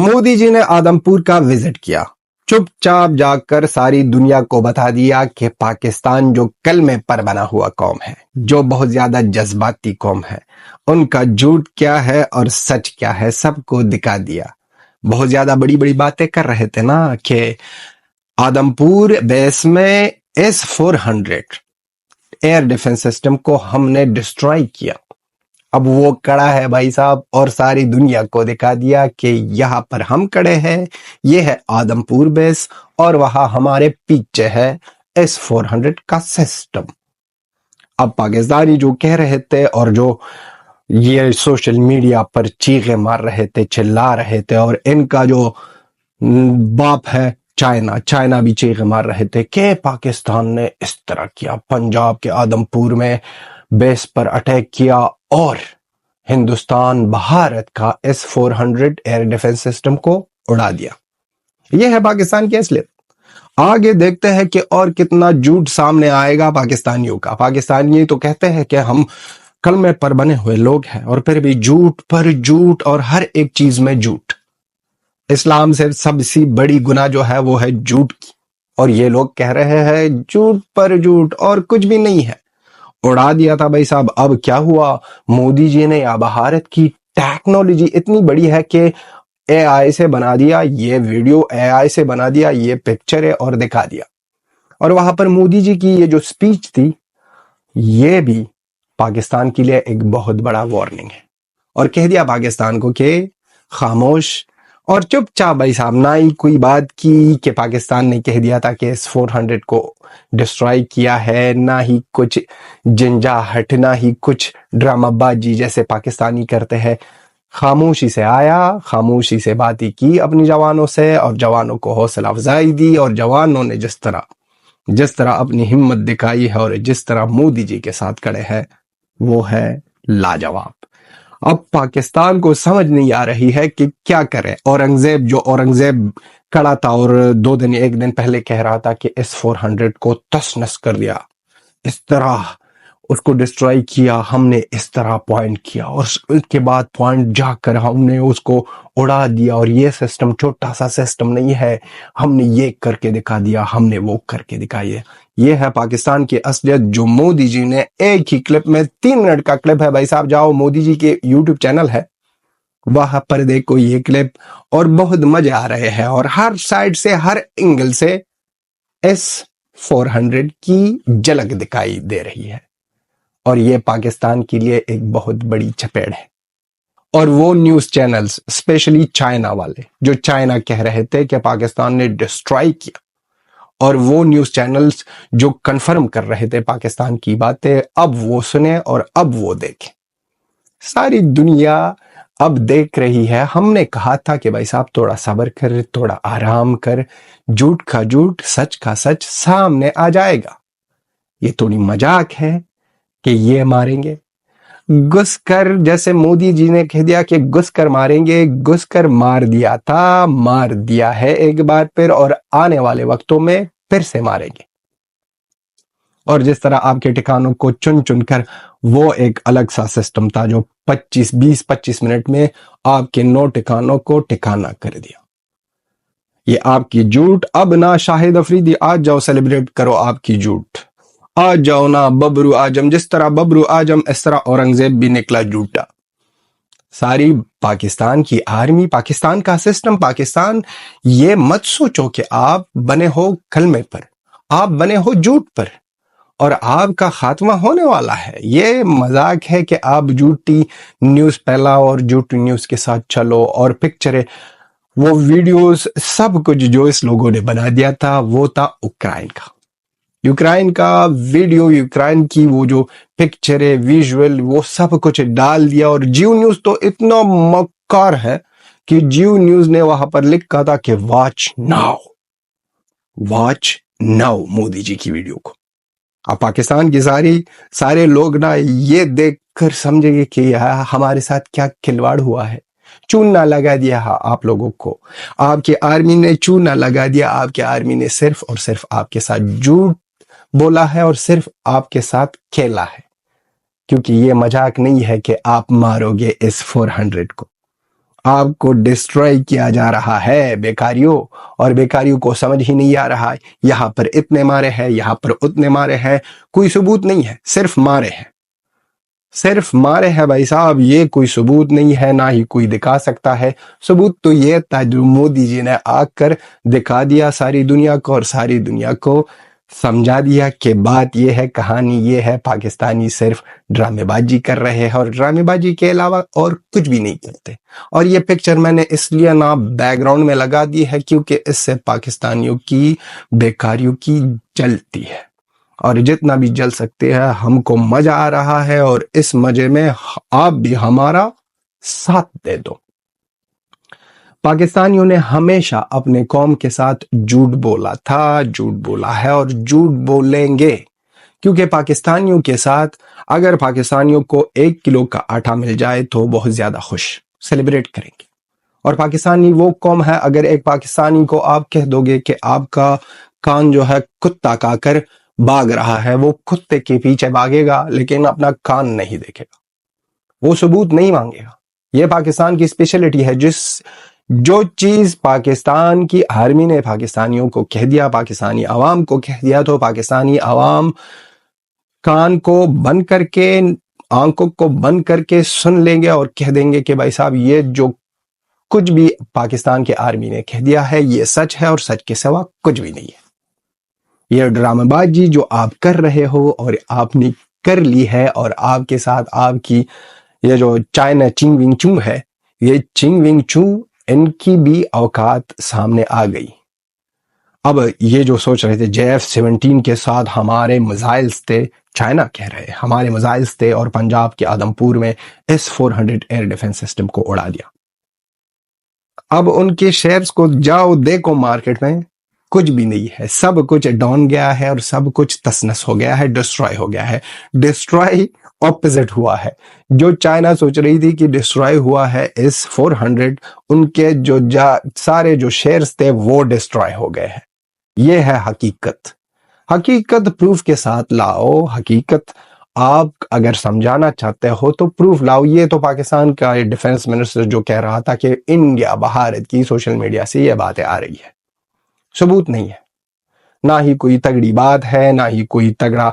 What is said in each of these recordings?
مودی جی نے آدمپور کا وزٹ کیا، چپ چاپ جا کر ساری دنیا کو بتا دیا کہ پاکستان جو کلمے پر بنا ہوا قوم ہے، جو بہت زیادہ جذباتی قوم ہے، ان کا جھوٹ کیا ہے اور سچ کیا ہے، سب کو دکھا دیا۔ بہت زیادہ بڑی بڑی باتیں کر رہے تھے نا کہ آدمپور بیس میں S-400 ایئر ڈیفنس سسٹم کو ہم نے ڈسٹرائی کیا۔ اب وہ کڑا ہے بھائی صاحب، اور ساری دنیا کو دکھا دیا کہ یہاں پر ہم کڑے ہیں، یہ ہے آدمپور بیس، اور وہاں ہمارے پیچھے ہے S-400 کا سسٹم۔ اب پاکستانی جو کہہ رہے تھے اور جو یہ سوشل میڈیا پر چیخیں مار رہے تھے، چلا رہے تھے، اور ان کا جو باپ ہے چائنا بھی چیخیں مار رہے تھے کہ پاکستان نے اس طرح کیا، پنجاب کے آدمپور میں بیس پر اٹیک کیا اور ہندوستان بھارت کا S-400 ایئر ڈیفنس سسٹم کو اڑا دیا۔ یہ ہے پاکستان کی اصلیت۔ آگے دیکھتے ہیں کہ اور کتنا جھوٹ سامنے آئے گا پاکستانیوں کا۔ پاکستانی تو کہتے ہیں کہ ہم کلمے پر بنے ہوئے لوگ ہیں، اور پھر بھی جھوٹ پر جھوٹ، اور ہر ایک چیز میں جھوٹ۔ اسلام سے سب سے بڑی گناہ جو ہے وہ ہے جھوٹ کی، اور یہ لوگ کہہ رہے ہیں جھوٹ پر جھوٹ اور کچھ بھی نہیں ہے۔ اڑا دیا تھا بھائی صاحب۔ اب کیا ہوا؟ مودی جی نے یا بھارت کی ٹیکنالوجی اتنی بڑی ہے کہ اے آئی سے بنا دیا یہ ویڈیو، اے آئی سے بنا دیا یہ پکچر ہے اور دکھا دیا۔ اور وہاں پر مودی جی کی یہ جو سپیچ تھی، یہ بھی پاکستان کے لیے ایک بہت بڑا وارننگ ہے، اور کہہ دیا پاکستان کو کہ خاموش اور چپ چاپ بھائی صاحب۔ نہ ہی کوئی بات کی کہ پاکستان نے کہہ دیا تھا کہ S-400 کو ڈسٹرائی کیا ہے، نہ ہی کچھ جنجاہٹ، نہ ہی کچھ ڈرامہ بازی جیسے پاکستانی کرتے ہیں۔ خاموشی سے آیا، خاموشی سے باتیں کی اپنی جوانوں سے، اور جوانوں کو حوصلہ افزائی دی، اور جوانوں نے جس طرح اپنی ہمت دکھائی ہے اور جس طرح مودی جی کے ساتھ کھڑے ہیں، وہ ہے لاجواب۔ اب پاکستان کو سمجھ نہیں آ رہی ہے کہ کیا کرے۔ اورنگزیب کھڑا تھا اور ایک دن پہلے کہہ رہا تھا کہ S-400 کو تس نس کر دیا، اس طرح اس کو ڈسٹرائی کیا ہم نے، اس طرح پوائنٹ کیا، اور اس کے بعد پوائنٹ جا کر ہم نے اس کو اڑا دیا، اور یہ سسٹم چھوٹا سا سسٹم نہیں ہے، ہم نے یہ کر کے دکھا دیا، ہم نے وہ کر کے دکھائی ہے۔ یہ ہے پاکستان کی اصلیت، جو مودی جی نے ایک ہی کلپ میں 3 منٹ کا کلپ ہے بھائی صاحب، جاؤ مودی جی کے یوٹیوب چینل ہے وہاں پر دیکھو یہ کلپ، اور بہت مزے آ رہے ہیں، اور ہر سائڈ سے ہر اینگل سے S-400 کی جھلک دکھائی دے رہی ہے، اور یہ پاکستان کے لیے ایک بہت بڑی چپیڑ ہے۔ اور وہ نیوز چینلز اسپیشلی چائنا والے جو چائنا کہہ رہے تھے کہ پاکستان نے ڈسٹرائی کیا، اور وہ نیوز چینلز جو کنفرم کر رہے تھے پاکستان کی باتیں، اب وہ سنیں اور اب وہ دیکھیں۔ ساری دنیا اب دیکھ رہی ہے۔ ہم نے کہا تھا کہ بھائی صاحب تھوڑا صبر کر، تھوڑا آرام کر، جھوٹ کا جھوٹ، سچ کا سچ سامنے آ جائے گا۔ یہ تھوڑی مذاق ہے کہ یہ ماریں گے گھس کر، جیسے مودی جی نے کہہ دیا کہ گھس کر ماریں گے، گھس کر مار دیا تھا، مار دیا ہے ایک بار پھر، اور آنے والے وقتوں میں پھر سے ماریں گے۔ اور جس طرح آپ کے ٹھکانوں کو چن چن کر، وہ ایک الگ سا سسٹم تھا جو 20-25 منٹ میں آپ کے 9 ٹھکانوں کو ٹھکانہ کر دیا۔ یہ آپ کی جھوٹ۔ اب نہ شاہد افریدی، آج جاؤ سیلیبریٹ کرو آپ کی جھوٹ، آج جاؤ نا ببرو اعظم، جس طرح ببرو اعظم اس طرح اورنگزیب بھی نکلا جھوٹا۔ ساری پاکستان کی آرمی، پاکستان کا سسٹم، پاکستان، یہ مت سوچو کہ آپ بنے ہو کلمے پر، آپ بنے ہو جھوٹ پر، اور آپ کا خاتمہ ہونے والا ہے۔ یہ مذاق ہے کہ آپ جھوٹی نیوز پھیلاؤ اور جھوٹی نیوز کے ساتھ چلو، اور پکچریں، وہ ویڈیوز، سب کچھ جو اس لوگوں نے بنا دیا تھا وہ تھا یوکرائن کا ویڈیو، یوکرائن کی وہ جو پکچریں، ویژول، وہ سب کچھ ڈال دیا۔ اور جیو نیوز تو اتنا مکار ہے کہ جیو نیوز نے وہاں پر لکھا تھا کہ واچ ناؤ مودی جی کی ویڈیو کو۔ اب پاکستان کی سارے لوگ نا یہ دیکھ کر سمجھیں گے کہ ہمارے ساتھ کیا کھلواڑ ہوا ہے۔ چونا لگا دیا آپ لوگوں کو، آپ کی آرمی نے چونا لگا دیا، آپ کی آرمی نے صرف اور صرف آپ کے ساتھ جھوٹ بولا ہے، اور صرف آپ کے ساتھ کھیلا ہے، کیونکہ یہ مذاق نہیں ہے کہ آپ مارو گے S-400 کو۔ آپ کو ڈسٹروائے کیا جا رہا ہے بیکاریوں، اور بیکاریوں کو سمجھ ہی نہیں آ رہا ہے یہاں پر اتنے مارے ہیں، یہاں پر اتنے مارے ہیں، کوئی ثبوت نہیں ہے، صرف مارے ہیں، صرف مارے ہیں بھائی صاحب، یہ کوئی ثبوت نہیں ہے، نہ ہی کوئی دکھا سکتا ہے۔ ثبوت تو یہ تھا جو مودی جی نے آ کر دکھا دیا ساری دنیا کو، اور ساری دنیا کو سمجھا دیا کہ بات یہ ہے، کہانی یہ ہے، پاکستانی صرف ڈرامے بازی کر رہے ہیں، اور ڈرامے بازی کے علاوہ اور کچھ بھی نہیں کرتے۔ اور یہ پکچر میں نے اس لیے نہ بیک گراؤنڈ میں لگا دی ہے کیونکہ اس سے پاکستانیوں کی بیکاریوں کی جلتی ہے، اور جتنا بھی جل سکتے ہیں، ہم کو مزہ آ رہا ہے، اور اس مزے میں آپ بھی ہمارا ساتھ دے دو۔ پاکستانیوں نے ہمیشہ اپنے قوم کے ساتھ جھوٹ بولا تھا، جھوٹ بولا ہے، اور جھوٹ بولیں گے، کیونکہ پاکستانیوں کے ساتھ اگر پاکستانیوں کو 1 کلو کا آٹا مل جائے تو بہت زیادہ خوش سیلیبریٹ کریں گے۔ اور پاکستانی وہ قوم ہے، اگر ایک پاکستانی کو آپ کہہ دو گے کہ آپ کا کان جو ہے کتا کا کر بھاگ رہا ہے، وہ کتے کے پیچھے بھاگے گا لیکن اپنا کان نہیں دیکھے گا، وہ ثبوت نہیں مانگے گا۔ یہ پاکستان کی اسپیشلٹی ہے، جو چیز پاکستان کی آرمی نے پاکستانیوں کو کہہ دیا، پاکستانی عوام کو کہہ دیا، تو پاکستانی عوام کان کو بند کر کے، آنکھوں کو بند کر کے سن لیں گے اور کہہ دیں گے کہ بھائی صاحب یہ جو کچھ بھی پاکستان کے آرمی نے کہہ دیا ہے یہ سچ ہے، اور سچ کے سوا کچھ بھی نہیں ہے۔ یہ ڈرامہ بازی جو آپ کر رہے ہو اور آپ نے کر لی ہے، اور آپ کے ساتھ آپ کی یہ جو چائنا چنگ ونگ چو ہے، یہ چنگ ونگ چو ان کی بھی اوقات سامنے آ گئی۔ اب یہ جو سوچ رہے تھے JF-17 کے ساتھ ہمارے میزائلز تھے، چائنا کہہ رہے ہمارے میزائلز تھے، اور پنجاب کے آدم پور میں S-400 ایئر ڈیفنس سسٹم کو اڑا دیا۔ اب ان کے شیئرز کو جاؤ دیکھو مارکیٹ میں، کچھ بھی نہیں ہے، سب کچھ ڈاؤن گیا ہے، اور سب کچھ تسنس ہو گیا ہے، ڈسٹرائے ہو گیا ہے۔ ڈسٹرائے اپوزٹ ہوا ہے، جو چائنا سوچ رہی تھی کہ ڈسٹرائے ہوا ہے S-400، ان کے جو سارے جو شیئرز تھے وہ ڈسٹرائے ہو گئے ہیں۔ یہ ہے حقیقت۔ حقیقت پروف کے ساتھ لاؤ، حقیقت آپ اگر سمجھانا چاہتے ہو تو پروف لاؤ۔ یہ تو پاکستان کا ڈیفنس منسٹر جو کہہ رہا تھا کہ انڈیا بھارت کی سوشل میڈیا سے یہ باتیں آ رہی ہے، ثبوت نہیں ہے، نہ ہی کوئی تگڑی بات ہے، نہ ہی کوئی تگڑا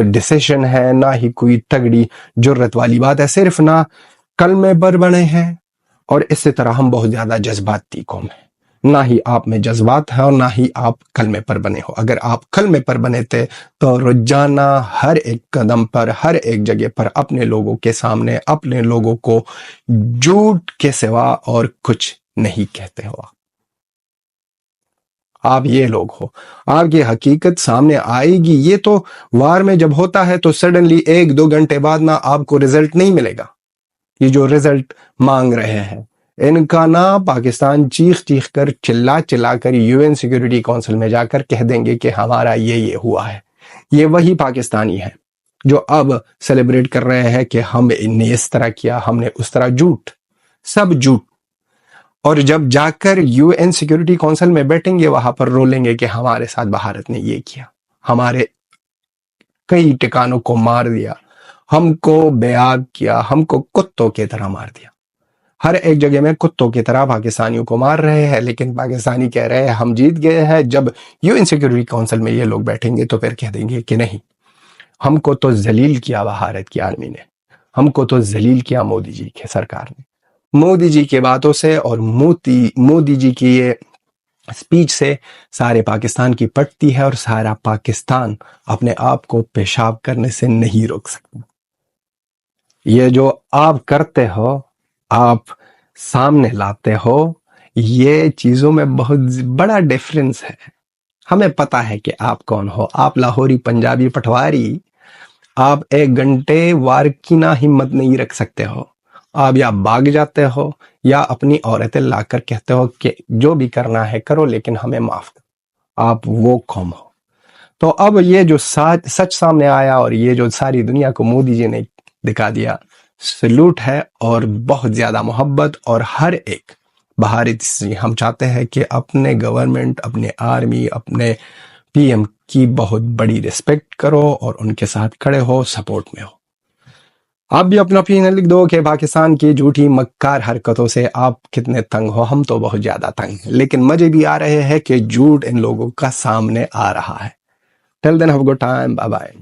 ڈیسیشن ہے، نہ ہی کوئی تگڑی جرت والی بات ہے، صرف نہ کلمے پر بنے ہیں، اور اس سے طرح ہم بہت زیادہ جذباتی قوم ہیں۔ نہ ہی آپ میں جذبات ہیں، اور نہ ہی آپ کلمے پر بنے ہو۔ اگر آپ کلمے پر بنے تھے تو روزانہ ہر ایک قدم پر، ہر ایک جگہ پر اپنے لوگوں کے سامنے اپنے لوگوں کو جھوٹ کے سوا اور کچھ نہیں کہتے ہو۔ آپ یہ لوگ ہو، آپ کی حقیقت سامنے آئے گی۔ یہ تو وار میں جب ہوتا ہے تو سڈنلی 1-2 گھنٹے بعد نہ آپ کو رزلٹ نہیں ملے گا۔ یہ جو رزلٹ مانگ رہے ہیں ان کا نہ پاکستان چیخ چیخ کر چلا چلا کر UN سیکیورٹی کونسل میں جا کر کہہ دیں گے کہ ہمارا یہ ہوا ہے۔ یہ وہی پاکستانی ہے جو اب سیلیبریٹ کر رہے ہیں کہ ہم نے اس طرح کیا، ہم نے اس طرح، جھوٹ، سب جھوٹ۔ اور جب جا کر UN سیکیورٹی کونسل میں بیٹھیں گے وہاں پر رولیں گے کہ ہمارے ساتھ بھارت نے یہ کیا، ہمارے کئی ٹھکانوں کو مار دیا، ہم کو بیعاب کیا، ہم کو کتوں کی طرح مار دیا۔ ہر ایک جگہ میں کتوں کی طرح پاکستانیوں کو مار رہے ہیں، لیکن پاکستانی کہہ رہے ہیں ہم جیت گئے ہیں۔ جب UN سیکیورٹی کونسل میں یہ لوگ بیٹھیں گے تو پھر کہہ دیں گے کہ نہیں، ہم کو تو ذلیل کیا بھارت کی آرمی نے، ہم کو تو ذلیل کیا مودی جی کے سرکار نے۔ مودی جی کی باتوں سے اور مودی جی کی یہ اسپیچ سے سارے پاکستان کی پٹتی ہے، اور سارا پاکستان اپنے آپ کو پیشاب کرنے سے نہیں روک سکتا۔ یہ جو آپ کرتے ہو، آپ سامنے لاتے ہو، یہ چیزوں میں بہت بڑا ڈیفرنس ہے۔ ہمیں پتا ہے کہ آپ کون ہو، آپ لاہوری، پنجابی، پٹواری، آپ 1 گھنٹے وار کی نہ ہمت نہیں رکھ سکتے ہو۔ آپ یا بھاگ جاتے ہو یا اپنی عورتیں لا کر کہتے ہو کہ جو بھی کرنا ہے کرو لیکن ہمیں معاف کرو۔ آپ وہ قوم ہو۔ تو اب یہ جو سچ سامنے آیا، اور یہ جو ساری دنیا کو مودی جی نے دکھا دیا، سلوٹ ہے، اور بہت زیادہ محبت۔ اور ہر ایک بھارتی ہم چاہتے ہیں کہ اپنے گورنمنٹ، اپنے آرمی، اپنے PM کی بہت بڑی رسپیکٹ کرو، اور ان کے ساتھ کھڑے ہو، سپورٹ میں ہو۔ آپ بھی اپنا اوپینین لکھ دو کہ پاکستان کی جھوٹی مکار حرکتوں سے آپ کتنے تنگ ہو. ہم تو بہت زیادہ تنگ ہیں، لیکن مزے بھی آ رہے ہیں کہ جھوٹ ان لوگوں کا سامنے آ رہا ہے. Till then have a good time, bye bye.